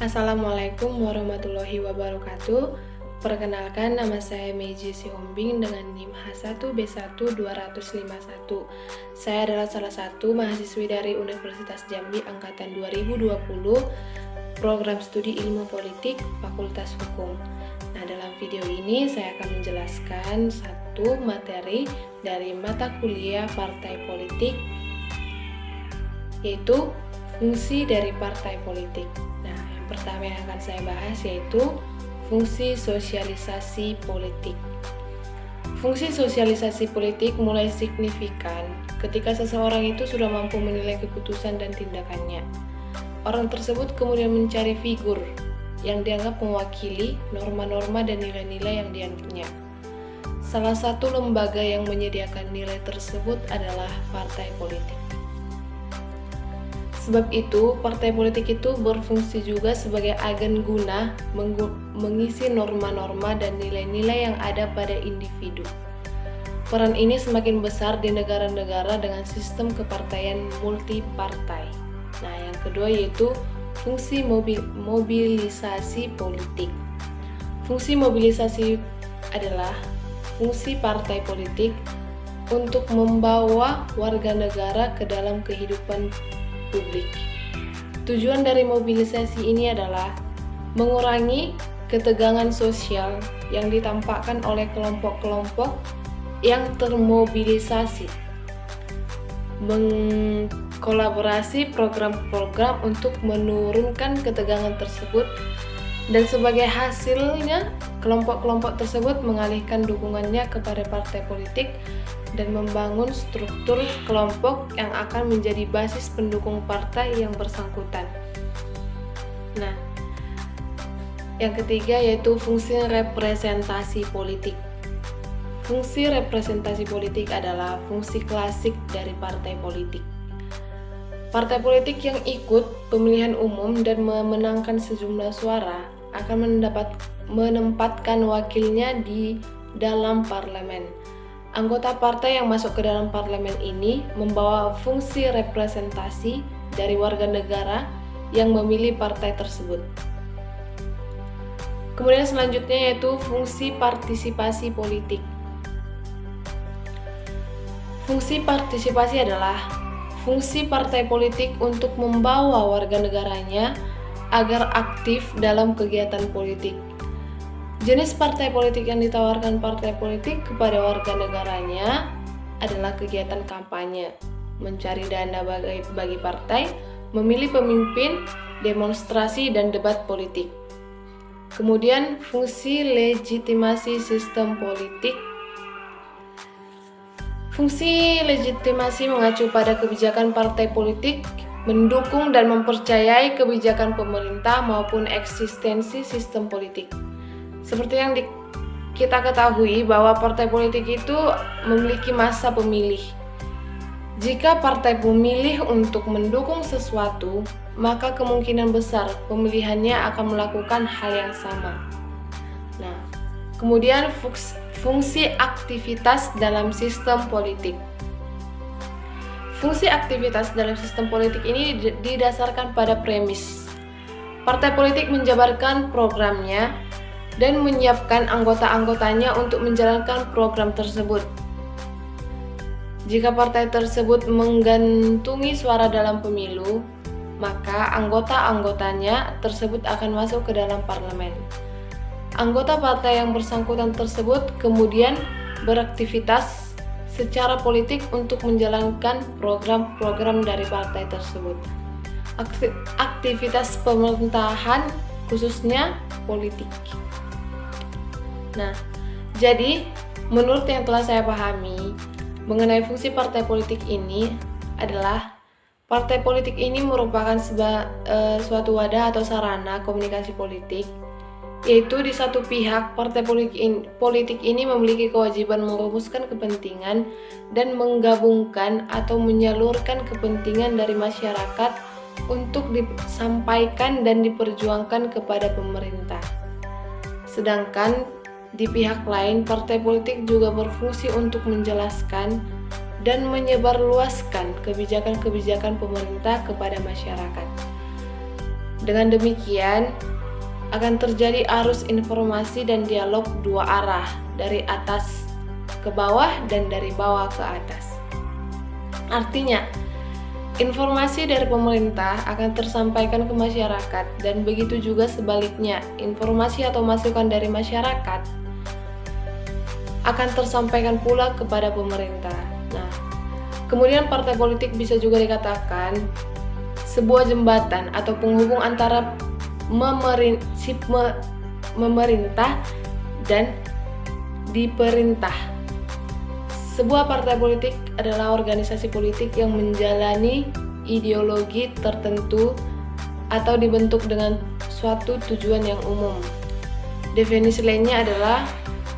Assalamualaikum warahmatullahi wabarakatuh. Perkenalkan, nama saya Meiji Sihombing dengan NIM H1B1-251. Saya adalah salah satu mahasiswi dari Universitas Jambi angkatan 2020, program studi Ilmu Politik, Fakultas Hukum. Nah, dalam video ini saya akan menjelaskan satu materi dari mata kuliah Partai Politik, yaitu fungsi dari partai politik. Nah, yang pertama yang akan saya bahas yaitu fungsi sosialisasi politik. Fungsi sosialisasi politik mulai signifikan ketika seseorang itu sudah mampu menilai keputusan dan tindakannya. Orang tersebut kemudian mencari figur yang dianggap mewakili norma-norma dan nilai-nilai yang dianutnya. Salah satu lembaga yang menyediakan nilai tersebut adalah partai politik. Sebab itu, partai politik itu berfungsi juga sebagai agen guna mengisi norma-norma dan nilai-nilai yang ada pada individu. Peran ini semakin besar di negara-negara dengan sistem kepartaian multipartai. Nah, yang kedua yaitu fungsi mobilisasi politik. Fungsi mobilisasi adalah fungsi partai politik untuk membawa warga negara ke dalam kehidupan publik. Tujuan dari mobilisasi ini adalah mengurangi ketegangan sosial yang ditampakkan oleh kelompok-kelompok yang termobilisasi, mengkolaborasi program-program untuk menurunkan ketegangan tersebut, dan sebagai hasilnya kelompok-kelompok tersebut mengalihkan dukungannya kepada partai politik dan membangun struktur kelompok yang akan menjadi basis pendukung partai yang bersangkutan. Nah, yang ketiga yaitu fungsi representasi politik. Fungsi representasi politik adalah fungsi klasik dari partai politik. Partai politik yang ikut pemilihan umum dan memenangkan sejumlah suara akan menempatkan wakilnya di dalam parlemen. Anggota partai yang masuk ke dalam parlemen ini membawa fungsi representasi dari warga negara yang memilih partai tersebut. Kemudian selanjutnya yaitu fungsi partisipasi politik. Fungsi partisipasi adalah fungsi partai politik untuk membawa warga negaranya agar aktif dalam kegiatan politik. Jenis partai politik yang ditawarkan partai politik kepada warga negaranya adalah kegiatan kampanye, mencari dana bagi partai, memilih pemimpin, demonstrasi, dan debat politik. Kemudian fungsi legitimasi sistem politik. Fungsi legitimasi mengacu pada kebijakan partai politik, mendukung dan mempercayai kebijakan pemerintah maupun eksistensi sistem politik. Seperti yang kita ketahui bahwa partai politik itu memiliki masa pemilih. Jika partai memilih untuk mendukung sesuatu, maka kemungkinan besar pemilihannya akan melakukan hal yang sama. Nah, kemudian fungsi aktivitas dalam sistem politik. Fungsi aktivitas dalam sistem politik ini didasarkan pada premis. Partai politik menjabarkan programnya dan menyiapkan anggota-anggotanya untuk menjalankan program tersebut. Jika partai tersebut menggantungi suara dalam pemilu, maka anggota-anggotanya tersebut akan masuk ke dalam parlemen. Anggota partai yang bersangkutan tersebut kemudian beraktivitas secara politik untuk menjalankan program-program dari partai tersebut. Aktivitas pemerintahan khususnya politik. Nah, jadi menurut yang telah saya pahami mengenai fungsi partai politik ini adalah partai politik ini merupakan suatu wadah atau sarana komunikasi politik, yaitu di satu pihak partai politik ini memiliki kewajiban merumuskan kepentingan dan menggabungkan atau menyalurkan kepentingan dari masyarakat untuk disampaikan dan diperjuangkan kepada pemerintah. Sedangkan di pihak lain, partai politik juga berfungsi untuk menjelaskan dan menyebarluaskan kebijakan-kebijakan pemerintah kepada masyarakat. Dengan demikian, akan terjadi arus informasi dan dialog dua arah, dari atas ke bawah dan dari bawah ke atas. Artinya, informasi dari pemerintah akan tersampaikan ke masyarakat dan begitu juga sebaliknya, informasi atau masukan dari masyarakat akan tersampaikan pula kepada pemerintah. Nah, kemudian partai politik bisa juga dikatakan sebuah jembatan atau penghubung antara memerintah dan diperintah. Sebuah partai politik adalah organisasi politik yang menjalani ideologi tertentu atau dibentuk dengan suatu tujuan yang umum. Definisi lainnya adalah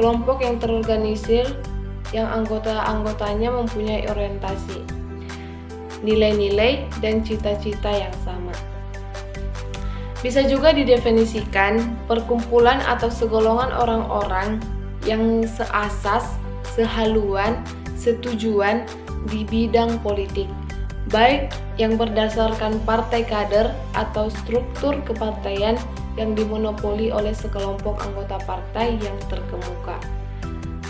kelompok yang terorganisir yang anggota-anggotanya mempunyai orientasi, nilai-nilai, dan cita-cita yang sama. Bisa juga didefinisikan perkumpulan atau segolongan orang-orang yang seasas, sehaluan, setujuan di bidang politik, baik yang berdasarkan partai kader atau struktur kepartaian yang dimonopoli oleh sekelompok anggota partai yang terkemuka,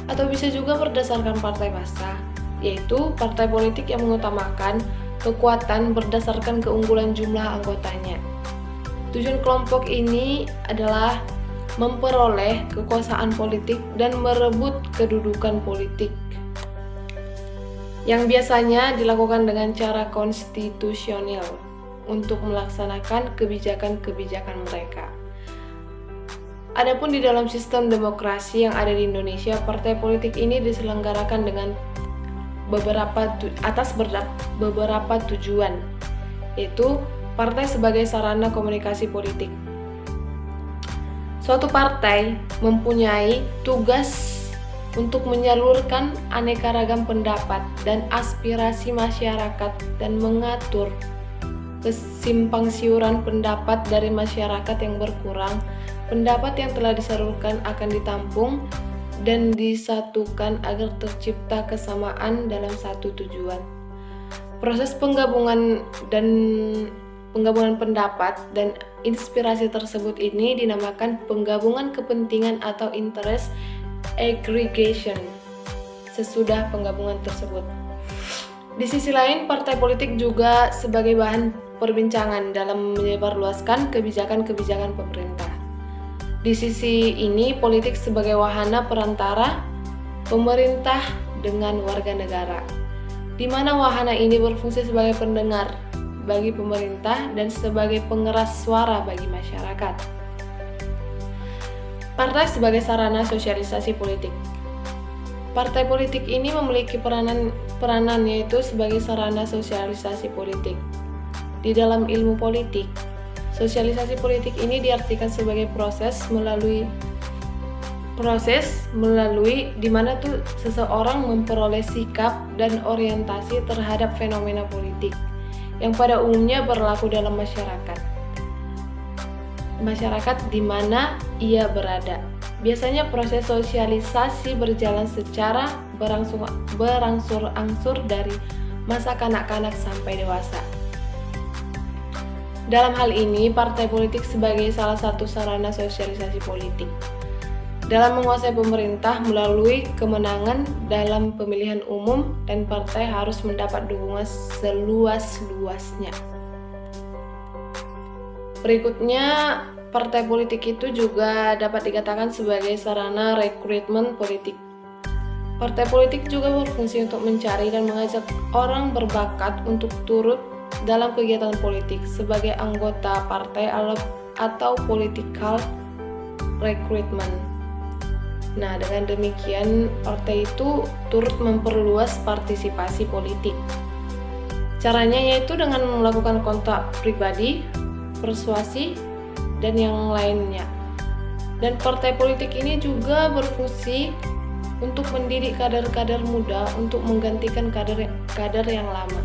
atau bisa juga berdasarkan partai massa, yaitu partai politik yang mengutamakan kekuatan berdasarkan keunggulan jumlah anggotanya. Tujuan kelompok ini adalah memperoleh kekuasaan politik dan merebut kedudukan politik, yang biasanya dilakukan dengan cara konstitusional untuk melaksanakan kebijakan-kebijakan mereka. Adapun di dalam sistem demokrasi yang ada di Indonesia, partai politik ini diselenggarakan dengan beberapa tujuan, yaitu partai sebagai sarana komunikasi politik. Suatu partai mempunyai tugas untuk menyalurkan aneka ragam pendapat dan aspirasi masyarakat dan mengatur kesimpangsiuran pendapat dari masyarakat yang berkurang. Pendapat yang telah disalurkan akan ditampung dan disatukan agar tercipta kesamaan dalam satu tujuan. Proses penggabungan pendapat dan inspirasi tersebut ini dinamakan penggabungan kepentingan atau interest aggregation sesudah penggabungan tersebut. Di sisi lain, partai politik juga sebagai bahan perbincangan dalam menyebarluaskan kebijakan-kebijakan pemerintah. Di sisi ini, politik sebagai wahana perantara pemerintah dengan warga negara, di mana wahana ini berfungsi sebagai pendengar bagi pemerintah dan sebagai pengeras suara bagi masyarakat. Partai sebagai sarana sosialisasi politik. Partai politik ini memiliki peranan yaitu sebagai sarana sosialisasi politik. Di dalam ilmu politik, sosialisasi politik ini diartikan sebagai proses melalui di mana tuh seseorang memperoleh sikap dan orientasi terhadap fenomena politik yang pada umumnya berlaku dalam masyarakat di mana ia berada. Biasanya proses sosialisasi berjalan secara berangsur-angsur dari masa kanak-kanak sampai dewasa. Dalam hal ini, partai politik sebagai salah satu sarana sosialisasi politik dalam menguasai pemerintah melalui kemenangan dalam pemilihan umum, dan partai harus mendapat dukungan seluas-luasnya. Berikutnya, partai politik itu juga dapat dikatakan sebagai sarana rekrutmen politik. Partai politik juga berfungsi untuk mencari dan mengajak orang berbakat untuk turut dalam kegiatan politik sebagai anggota partai atau political recruitment. Nah, dengan demikian partai itu turut memperluas partisipasi politik. Caranya yaitu dengan melakukan kontak pribadi, persuasi, dan yang lainnya. Dan partai politik ini juga berfungsi untuk mendidik kader-kader muda untuk menggantikan kader yang lama.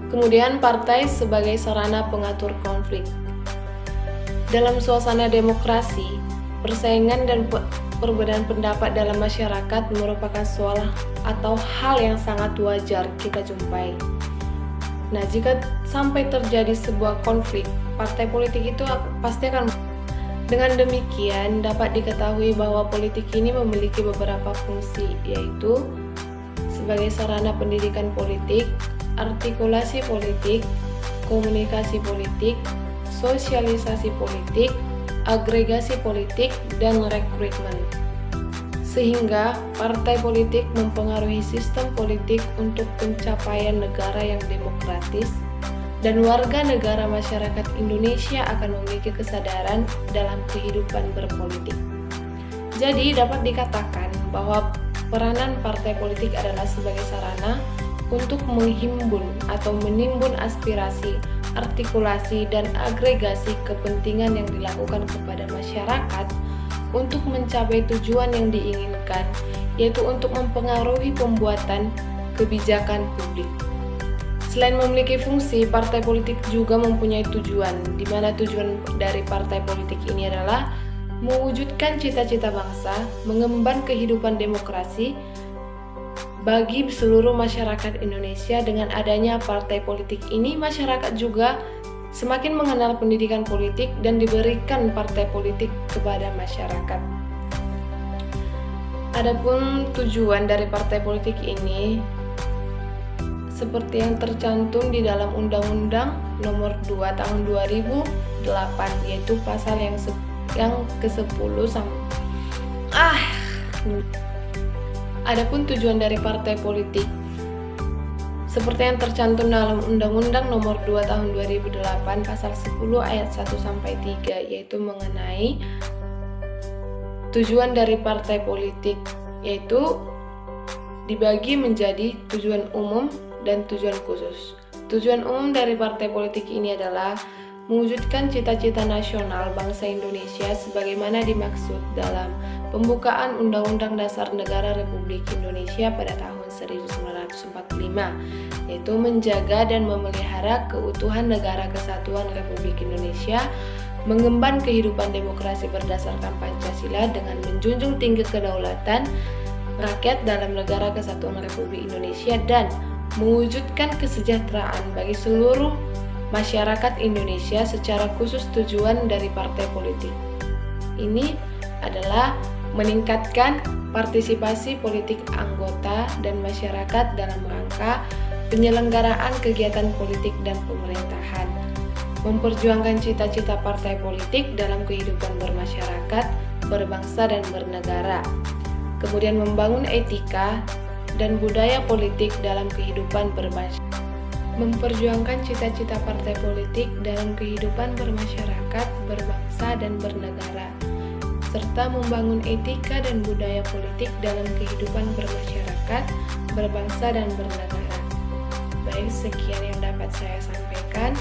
Kemudian partai sebagai sarana pengatur konflik. Dalam suasana demokrasi, persaingan dan perbedaan pendapat dalam masyarakat merupakan soal atau hal yang sangat wajar kita jumpai. Nah, jika sampai terjadi sebuah konflik, partai politik itu pasti akan. Dengan demikian, dapat diketahui bahwa politik ini memiliki beberapa fungsi, yaitu sebagai sarana pendidikan politik, artikulasi politik, komunikasi politik, sosialisasi politik, agregasi politik, dan rekrutmen. Sehingga partai politik mempengaruhi sistem politik untuk pencapaian negara yang demokratis, dan warga negara masyarakat Indonesia akan memiliki kesadaran dalam kehidupan berpolitik. Jadi dapat dikatakan bahwa peranan partai politik adalah sebagai sarana untuk menghimpun atau menimbun aspirasi, artikulasi, dan agregasi kepentingan yang dilakukan kepada masyarakat untuk mencapai tujuan yang diinginkan, yaitu untuk mempengaruhi pembuatan kebijakan publik. Selain memiliki fungsi, partai politik juga mempunyai tujuan, di mana tujuan dari partai politik ini adalah mewujudkan cita-cita bangsa, mengemban kehidupan demokrasi bagi seluruh masyarakat Indonesia. Dengan adanya partai politik ini, masyarakat juga semakin mengenal pendidikan politik dan diberikan partai politik kepada masyarakat. Adapun tujuan dari partai politik ini seperti yang tercantum di dalam Undang-Undang Nomor 2 Tahun 2008, yaitu pasal yang ke-10 Adapun tujuan dari partai politik seperti yang tercantum dalam Undang-Undang Nomor 2 Tahun 2008 pasal 10 ayat 1 sampai 3, yaitu mengenai tujuan dari partai politik, yaitu dibagi menjadi tujuan umum dan tujuan khusus. Tujuan umum dari partai politik ini adalah mewujudkan cita-cita nasional bangsa Indonesia sebagaimana dimaksud dalam pembukaan Undang-Undang Dasar Negara Republik Indonesia pada tahun 1945, yaitu menjaga dan memelihara keutuhan Negara Kesatuan Republik Indonesia, mengemban kehidupan demokrasi berdasarkan Pancasila dengan menjunjung tinggi kedaulatan rakyat dalam Negara Kesatuan Republik Indonesia, dan mewujudkan kesejahteraan bagi seluruh masyarakat Indonesia. Secara khusus, tujuan dari partai politik ini adalah meningkatkan partisipasi politik anggota dan masyarakat dalam rangka penyelenggaraan kegiatan politik dan pemerintahan, memperjuangkan cita-cita partai politik dalam kehidupan bermasyarakat, berbangsa, dan bernegara, kemudian membangun etika dan budaya politik dalam kehidupan bermasyarakat, memperjuangkan cita-cita partai politik dalam kehidupan bermasyarakat, berbangsa, dan bernegara, serta membangun etika dan budaya politik dalam kehidupan bermasyarakat, berbangsa, dan bernegara. Baik, sekian yang dapat saya sampaikan.